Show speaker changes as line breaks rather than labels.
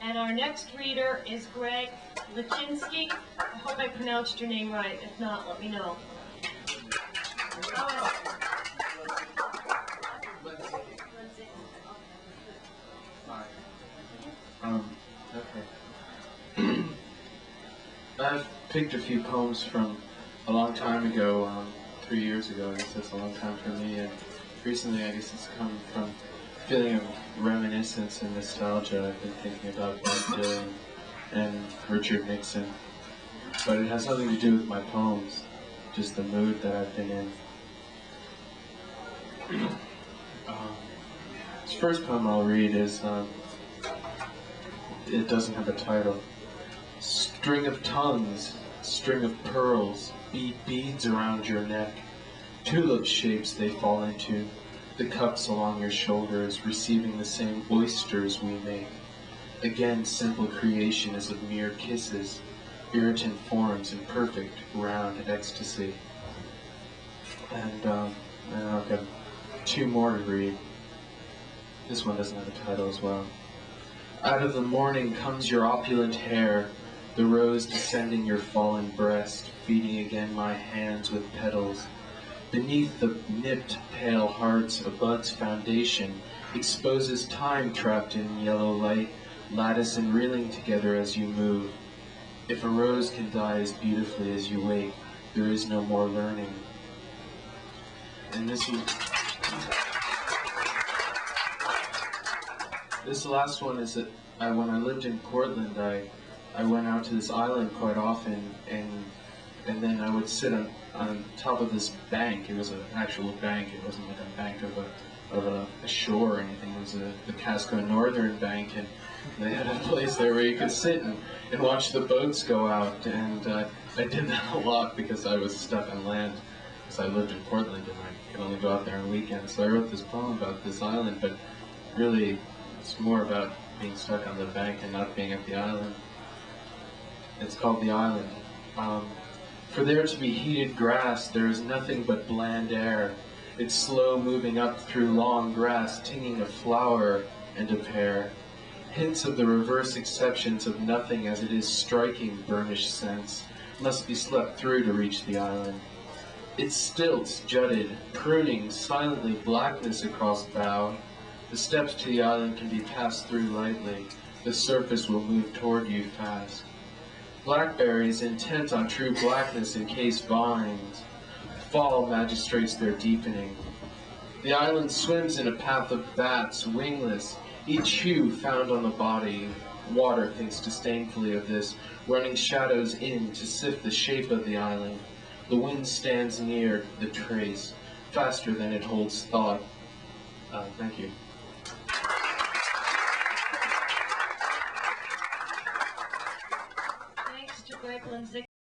And our next reader is Greg Lenziki. I hope I pronounced your name right. If not, let me know.
Okay. I've picked a few poems from a long time ago, 3 years ago. I guess that's a long time for me. And recently, I guess it's come from a feeling of reminiscence and nostalgia. I've been thinking about Bob Dylan and Richard Nixon. But it has nothing to do with my poems, just the mood that I've been in. This first poem I'll read is, it doesn't have a title. String of tongues, string of pearls, bead beads around your neck. Tulip shapes they fall into, the cups along your shoulders, receiving the same oysters we make. Again, simple creation is of mere kisses, irritant forms in perfect, round ecstasy. And I've got 2 more to read. This one doesn't have a title as well. Out of the morning comes your opulent hair, the rose descending your fallen breast, feeding again my hands with petals. Beneath the nipped pale hearts, a bud's foundation exposes time trapped in yellow light, lattice and reeling together as you move. If a rose can die as beautifully as you wake, there is no more learning. And this last one is that when I lived in Portland, I went out to this island quite often, and then I would sit on top of this bank. It was an actual bank. It wasn't like a bank of a shore or anything. It was the Casco Northern Bank, and they had a place there where you could sit and watch the boats go out. And I did that a lot because I was stuck on land, because I lived in Portland and I could only go out there on weekends. So I wrote this poem about this island, but really it's more about being stuck on the bank and not being at the island. It's called The Island. For there to be heated grass, there is nothing but bland air. It's slow moving up through long grass, tinging a flower and a pear. Hints of the reverse exceptions of nothing as it is striking burnished sense must be slept through to reach the island. Its stilts jutted, pruning silently blackness across bow. The steps to the island can be passed through lightly. The surface will move toward you fast. Blackberries, intent on true blackness, encase vines. Fall magistrates their deepening. The island swims in a path of bats, wingless, each hue found on the body. Water thinks disdainfully of this, running shadows in to sift the shape of the island. The wind stands near the trace, faster than it holds thought. Thank you.
Thanks to Greg Lenziki.